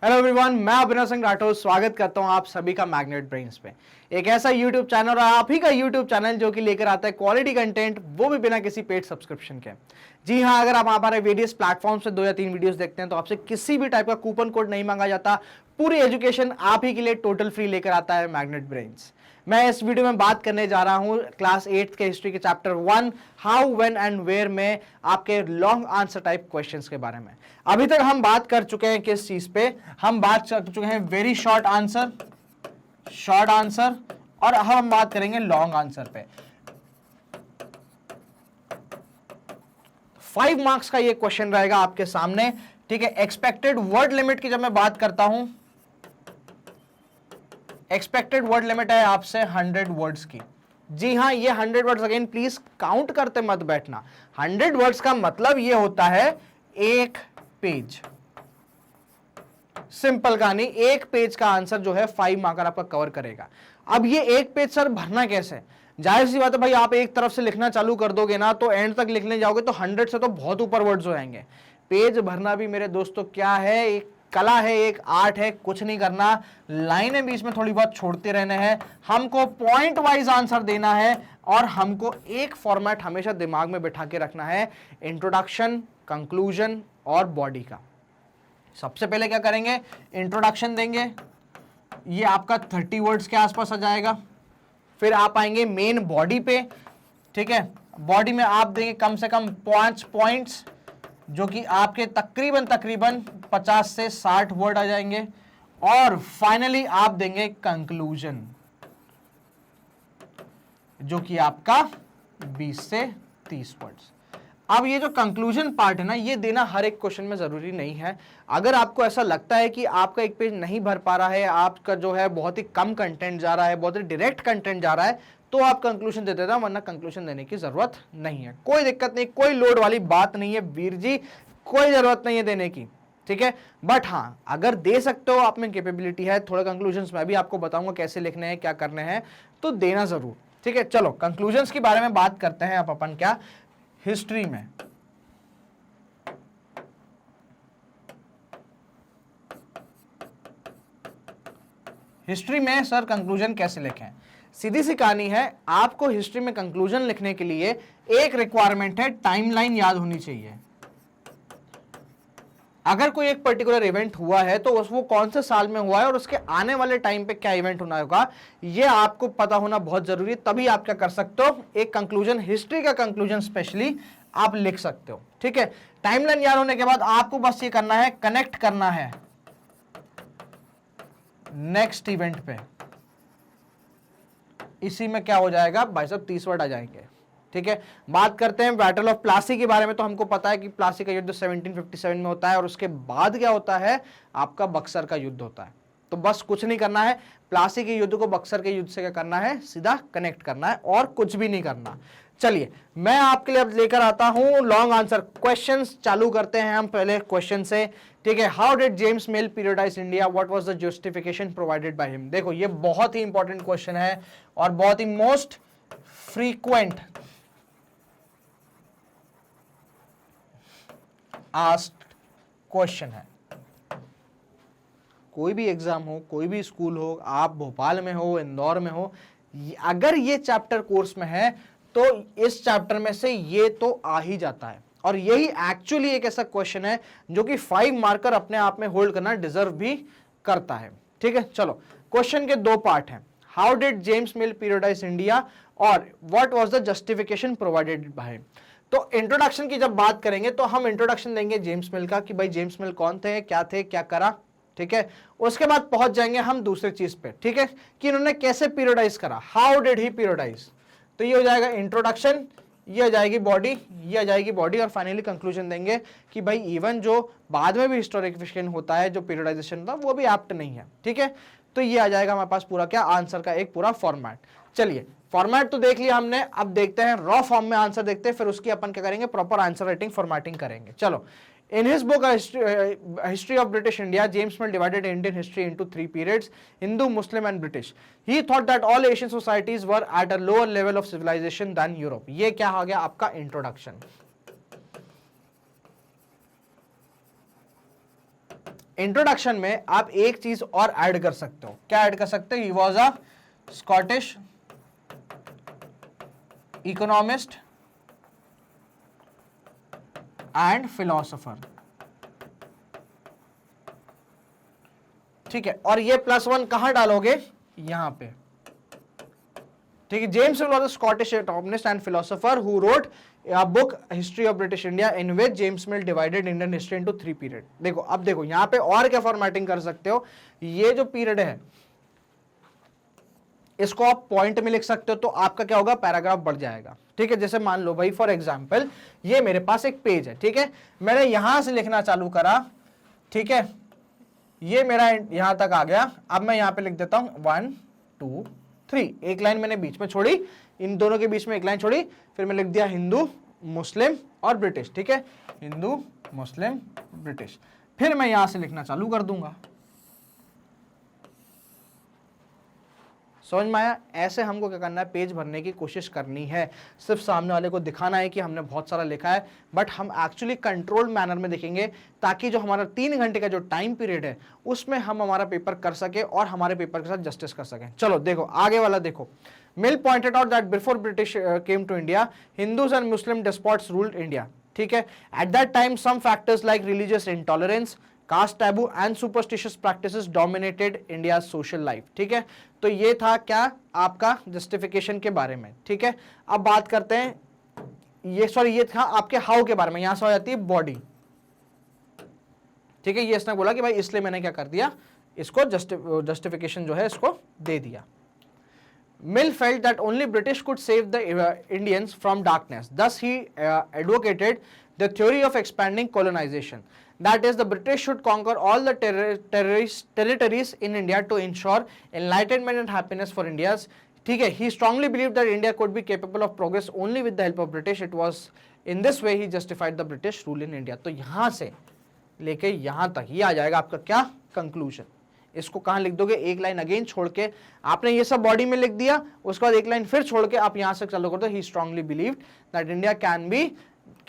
Hello everyone, मैं अभिनव सिंह राठौर स्वागत करता हूं आप सभी का मैग्नेट ब्रेन्स पे। एक ऐसा यूट्यूब चैनल और आप ही का यूट्यूब चैनल जो कि लेकर आता है क्वालिटी कंटेंट, वो भी बिना किसी पेड सब्सक्रिप्शन के। जी हां, अगर आप हमारे वेरियस प्लेटफॉर्म से 2 या 3 वीडियोस देखते हैं तो आपसे किसी भी टाइप का कूपन कोड नहीं मांगा जाता। पूरी एजुकेशन आप ही के लिए टोटल फ्री लेकर आता है मैग्नेट ब्रेन्स। मैं इस वीडियो में बात करने जा रहा हूं क्लास 8 के हिस्ट्री के chapter 1 how when and where में आपके लॉन्ग आंसर टाइप क्वेश्चंस के बारे में। अभी तक हम बात कर चुके हैं किस चीज पे? हम बात कर चुके हैं very short answer, short answer, और अब हम बात करेंगे लॉन्ग आंसर पे। 5 मार्क्स का ये क्वेश्चन रहेगा आपके सामने, ठीक है। एक्सपेक्टेड वर्ड लिमिट की जब मैं बात करता हूं, एक्सपेक्टेड वर्ड लिमिट है आपसे 100 वर्ड्स की। जी हां, ये 100 वर्ड्स, अगेन प्लीज काउंट करते मत बैठना। 100 वर्ड्स का मतलब ये होता है एक पेज। सिंपल कहानी, एक पेज का आंसर जो है 5 मार्कर आपका कवर करेगा। अब ये एक पेज सर भरना कैसे? जाहिर सी बात है भाई, आप एक तरफ से लिखना चालू कर दोगे ना तो एंड तक लिखने जाओगे तो 100 से तो बहुत ऊपर वर्ड्स हो जाएंगे। पेज भरना भी मेरे दोस्तों क्या है, एक कला है, एक आर्ट है। कुछ नहीं करना, लाइनें बीच में थोड़ी बहुत छोड़ते रहने हैं, हमको पॉइंट वाइज आंसर देना है और हमको एक फॉर्मेट हमेशा दिमाग में बिठा के रखना है, इंट्रोडक्शन, कंक्लूजन और बॉडी का। सबसे पहले क्या करेंगे, इंट्रोडक्शन देंगे, ये आपका 30 वर्ड्स के आसपास आ जाएगा। फिर आप आएंगे मेन बॉडी पे, ठीक है। बॉडी में आप देंगे कम से कम 5 पॉइंट्स जो कि आपके तकरीबन 50 से 60 वर्ड आ जाएंगे। और फाइनली आप देंगे कंक्लूजन जो कि आपका 20 से 30 वर्ड्स। अब ये जो कंक्लूजन पार्ट है ना, ये देना हर एक क्वेश्चन में जरूरी नहीं है। अगर आपको ऐसा लगता है कि आपका एक पेज नहीं भर पा रहा है, आपका जो है बहुत ही कम कंटेंट जा रहा है, बहुत ही डायरेक्ट कंटेंट जा रहा है, तो आप कंक्लूजन दे देना, वरना कंक्लूजन देने की जरूरत नहीं है। कोई दिक्कत नहीं, कोई लोड वाली बात नहीं है वीर जी, कोई जरूरत नहीं है देने की, ठीक है। बट हाँ, अगर दे सकते हो, आप में कैपेबिलिटी है, थोड़े कंक्लूजन्स मैं भी आपको बताऊंगा कैसे लिखने हैं, क्या करने हैं, तो देना जरूर, ठीक है। चलो कंक्लूजन्स के बारे में बात करते हैं। अब अपन क्या हिस्ट्री में, हिस्ट्री में सर कंक्लूजन कैसे लिखें? सीधी सी कहानी है, आपको हिस्ट्री में कंक्लूजन लिखने के लिए एक रिक्वायरमेंट है, टाइमलाइन याद होनी चाहिए। अगर कोई एक पर्टिकुलर इवेंट हुआ है तो वो कौन से साल में हुआ है और उसके आने वाले टाइम पे क्या इवेंट होना होगा, ये आपको पता होना बहुत जरूरी है। तभी आप क्या कर सकते हो, एक कंक्लूजन, हिस्ट्री का कंक्लूजन स्पेशली आप लिख सकते हो, ठीक है। टाइमलाइन याद होने के बाद आपको बस ये करना है, कनेक्ट करना है नेक्स्ट इवेंट पे। इसी में क्या हो जाएगा भाई साहब, 30 वर्ड आ जाएंगे, ठीक है। बात करते हैं बैटल ऑफ प्लासी के बारे में। तो हमको पता है कि प्लासी का युद्ध 1757 में होता है और उसके बाद क्या होता है, आपका बक्सर का युद्ध होता है। तो बस कुछ नहीं करना है, प्लासी के युद्ध को बक्सर के युद्ध से क्या करना है, सीधा कनेक्ट करना है और कुछ भी नहीं करना। चलिए मैं आपके लिए अब लेकर आता हूं लॉन्ग आंसर क्वेश्चंस। चालू करते हैं हम पहले क्वेश्चन से, ठीक है। How did James Mill periodise India, what was the justification provided by him? देखो ये बहुत ही इंपॉर्टेंट क्वेश्चन है और बहुत ही मोस्ट फ्रीक्वेंट आस्क्ड क्वेश्चन है। कोई भी एग्जाम हो, कोई भी स्कूल हो, आप भोपाल में हो, इंदौर में हो, अगर ये चैप्टर कोर्स में है तो इस चैप्टर में से ये तो आ ही जाता है। और यही एक्चुअली एक ऐसा क्वेश्चन है जो कि 5 मार्कर अपने आप में होल्ड करना डिजर्व भी करता है, ठीक है। चलो क्वेश्चन के 2 पार्ट हैं, how did James Mill periodise India और what was the justification provided by. तो इंट्रोडक्शन की जब बात करेंगे तो हम इंट्रोडक्शन देंगे जेम्स मिल का, कि भाई जेम्स मिल कौन थे, क्या करा, ठीक है। उसके बाद पहुंच जाएंगे हम दूसरे चीज पे, ठीक है, कि इन्होंने कैसे पीरियडाइज करा, हाउ डिड ही पीरियडाइज। तो ये हो जाएगा इंट्रोडक्शन, ये आ जाएगी बॉडी, ये आ जाएगी बॉडी, और फाइनली कंक्लूजन देंगे कि भाई इवन जो बाद में भी हिस्टोरिफिकेशन होता है, जो पीरियडाइजेशन होता है, वो भी एप्ट नहीं है, ठीक है। तो ये आ जाएगा हमारे पास पूरा क्या आंसर का एक पूरा फॉर्मेट। चलिए फॉर्मेट तो देख लिया हमने, अब देखते हैं रॉ फॉर्म में आंसर देखते हैं, फिर उसकी अपन क्या करेंगे, प्रॉपर आंसर राइटिंग फॉर्मेटिंग करेंगे। चलो, in his book history of British India, James Mill divided Indian history into 3 periods: Hindu, Muslim and British. He thought that all Asian societies were at a lower level of civilization than Europe. ये क्या आ गया आपका introduction. Introduction में आप एक चीज और add कर सकते हो। क्या ऐड कर सकते हो? He was a Scottish economist and philosopher. ठीक है, और ये +1 कहां डालोगे? यहां पे। ठीक है, James mill was a Scottish economist and philosopher who wrote a book history of British India in which James mill divided Indian history into 3 period. देखो, अब देखो यहां पे और क्या फॉर्मेटिंग कर सकते हो, ये जो पीरियड है इसको आप पॉइंट में लिख सकते हो, तो आपका क्या होगा? पैराग्राफ बढ़ जाएगा। ठीक है, जैसे मान लो भाई फॉर एग्जांपल ये मेरे पास एक पेज है, ठीक है, मैंने यहां से लिखना चालू करा, ठीक है, ये मेरा यहां तक आ गया। अब मैं यहां पे लिख देता हूं 1 2 3, एक लाइन मैंने बीच में छोड़ी, इन दोनों के बीच में एक लाइन छोड़ी, फिर मैं लिख दिया हिंदू, मुस्लिम और ब्रिटिश। ठीक है, हिंदू, मुस्लिम, ब्रिटिश। फिर मैं यहां से लिखना चालू कर दूंगा। समझ में आया? ऐसे हमको क्या करना है? पेज भरने की कोशिश करनी है। सिर्फ सामने वाले को दिखाना है कि हमने बहुत सारा लिखा है, बट हम एक्चुअली कंट्रोल्ड मैनर में देखेंगे, ताकि जो हमारा 3 घंटे का जो टाइम पीरियड है उसमें हम हमारा पेपर कर सके और हमारे पेपर के साथ जस्टिस कर सकें। चलो देखो आगे वाला देखो। Mill pointed out that before British came to India, Hindus and Muslim despots ruled India. ठीक है, at that time some factors like religious intolerance, caste taboo and superstitious practices dominated India social life. ठीक है, तो ये था क्या? आपका justification के बारे में। ठीक है, अब बात करते हैं, ये था आपके हाउ के बारे में। यहां से हो जाती है बॉडी। ठीक है, ये इसने बोला कि भाई इसलिए मैंने क्या कर दिया, इसको जस्टिफिकेशन जो है इसको दे दिया। Mill felt that only British could save the Indians from darkness. Thus, he advocated the theory of expanding colonization. That is, the British should conquer all the territories in India to ensure enlightenment and happiness for Indians. ठीक है, he strongly believed that India could be capable of progress only with the help of British. It was in this way he justified the British rule in India. तो यहाँ से लेके यहाँ तक ये आ जाएगा आपका क्या? कंक्लूजन। इसको कहाँ लिख दोगे? एक लाइन अगेन छोड़ के, आपने ये सब बॉडी में लिख दिया, उसके बाद एक लाइन फिर छोड़ के आप यहां से चालू कर दो। He strongly believed that India can be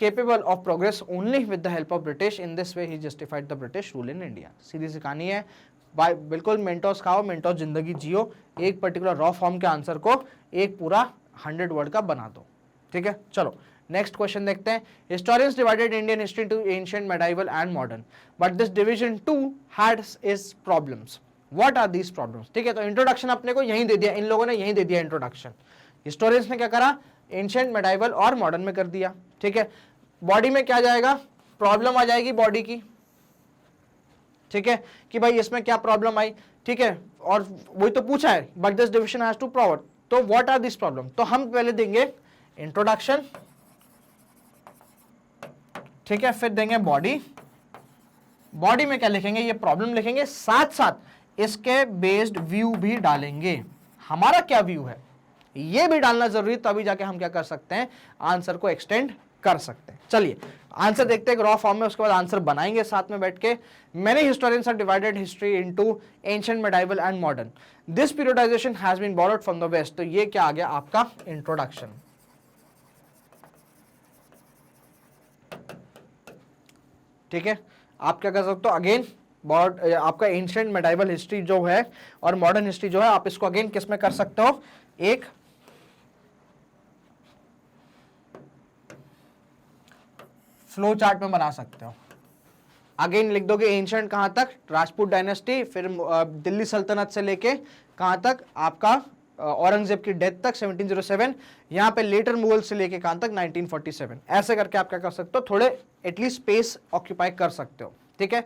capable of progress only with the help of British. In this way he justified the British rule in India. सीधी सी कहानी है। बिल्कुल मेंटोस खाओ, मेंटोस जिंदगी जियो, एक पर्टिकुलर रॉ फॉर्म के answer को एक पूरा 100 वर्ड का बना दो। ठीक है, चलो नेक्स्ट क्वेश्चन देखते हैं। Historians divided Indian history into ancient, medieval and modern, but this division to had is problems. What are these problems? ठीक है, तो इंट्रोडक्शन अपने को यहीं दे दिया, इन लोगों ने यहीं दे दिया इंट्रोडक्शन। हिस्टोरियंस ने क्या करा? एंशिएंट, मेडाइवल और मॉडर्न में कर दिया। ठीक है, बॉडी में क्या जाएगा? प्रॉब्लम आ जाएगी बॉडी की। ठीक है, कि भाई इसमें क्या प्रॉब्लम आई। ठीक है, और वही तो पूछा है, but this division has two problem. तो व्हाट आर दिस प्रॉब्लम? तो हम पहले देंगे इंट्रोडक्शन, ठीक है, फिर देंगे बॉडी। बॉडी में क्या लिखेंगे? ये प्रॉब्लम लिखेंगे, साथ साथ इसके बेस्ड व्यू भी डालेंगे। हमारा क्या व्यू है ये भी डालना जरूरी, तभी जाके हम क्या कर सकते हैं? आंसर को एक्सटेंड कर सकते हैं। चलिए आंसर देखते हैं रॉ फॉर्म में, उसके बाद आंसर बनाएंगे साथ में बैठ के। Many historians have divided history into ancient, medieval and modern. This periodization has been borrowed from the west. तो ये क्या आ गया? आपका इंट्रोडक्शन। ठीक है, आप क्या कर सकते हो? अगेन आपका एंशिएंट, मेडाइवल हिस्ट्री जो है और मॉडर्न हिस्ट्री जो है, आप इसको अगेन किस में कर सकते हो? एक फ्लो चार्ट में बना सकते हो। अगेन लिख दोगे एंशिएंट कहां तक? राजपूत डायनेस्टी, फिर दिल्ली सल्तनत से लेके कहां तक? आपका औरंगजेब की डेथ तक 1707, यहां पे लेटर मुगल से लेके कहां तक? 1947। ऐसे करके आप क्या कर सकते हो? थोड़े एटलीस्ट स्पेस ऑक्यूपाई कर सकते हो। ठीक है,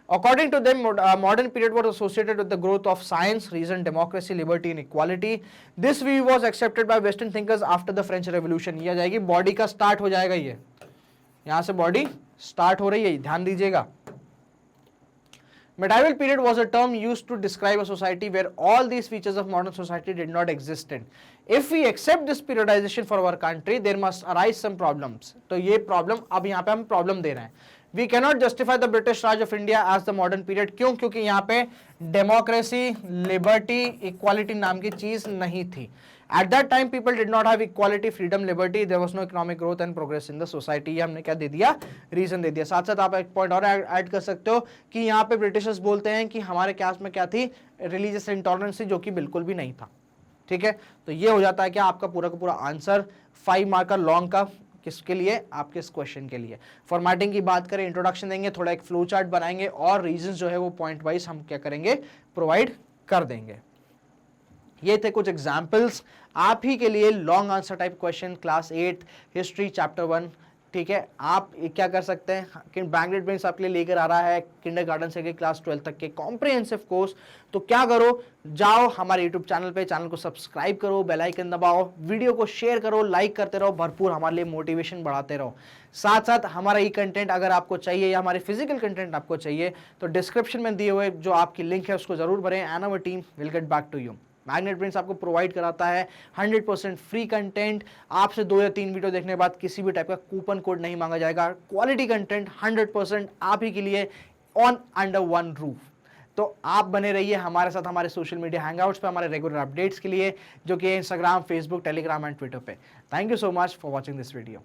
According to them, modern period was associated with the growth of science, reason, democracy, liberty and equality. This view was accepted by Western thinkers after the French Revolution. ये आ जाएगी body का start हो जाएगा, ये यहां से बॉडी स्टार्ट हो रही है, ध्यान दीजिएगा। Medieval period was a term used to describe a society where all these features of modern society did not exist in. If we accept this periodization for our country, there must arise some problems. तो ये problem, अब यहाँ पे हम problem दे रहे हैं। We cannot justify the British Raj of India as the modern period. क्यों? क्योंकि यहाँ पे डेमोक्रेसी, लिबर्टी, इक्वालिटी नाम की चीज नहीं थी। At that time people did not have equality, freedom, liberty, there was no economic growth and progress in the society. ये हमने क्या दे दिया? रीजन दे दिया। साथ साथ आप एक पॉइंट और ऐड कर सकते हो कि यहाँ पे ब्रिटिशर्स बोलते हैं कि हमारे कैस्ट में क्या थी? रिलीजियस इंटॉलरेंस थी, जो कि बिल्कुल भी नहीं था। ठीक है, तो ये हो जाता है क्या आपका पूरा का पूरा आंसर 5 मार्क का लॉन्ग का, किसके लिए? आपके इस क्वेश्चन के लिए। फॉर्मेटिंग की बात करें, इंट्रोडक्शन देंगे, थोड़ा एक फ्लो चार्ट बनाएंगे और रीजंस जो है वो पॉइंट वाइज हम क्या करेंगे? प्रोवाइड कर देंगे। ये थे कुछ एग्जाम्पल्स आप ही के लिए long answer type question, class 8 history chapter 1। ठीक है, आप क्या कर सकते हैं कि मैग्नेट ब्रेन्स आपके लिए लेकर आ रहा है किंडरगार्टन से क्लास 12 तक के कॉम्प्रिहेंसिव कोर्स। तो क्या करो, जाओ हमारे यूट्यूब चैनल पे, चैनल को सब्सक्राइब करो, बेल आइकन दबाओ, वीडियो को शेयर करो, लाइक करते रहो, भरपूर हमारे लिए मोटिवेशन बढ़ाते रहो। साथ साथ हमारा ई कंटेंट अगर आपको चाहिए या हमारे फिजिकल कंटेंट आपको चाहिए तो डिस्क्रिप्शन में दिए हुए जो आपकी लिंक है उसको जरूर भरें, and our team will get back to you. Magnet brains आपको प्रोवाइड कराता है 100% फ्री कंटेंट। आपसे 2 या 3 वीडियो देखने के बाद किसी भी टाइप का कूपन कोड नहीं मांगा जाएगा। क्वालिटी कंटेंट 100% आप ही के लिए ऑन अंडर वन रूफ। तो आप बने रहिए हमारे साथ हमारे सोशल मीडिया हैंगआउट्स पे, हमारे रेगुलर अपडेट्स के लिए, जो कि Instagram, Facebook, Telegram and Twitter पे। Thank you so much for watching this video.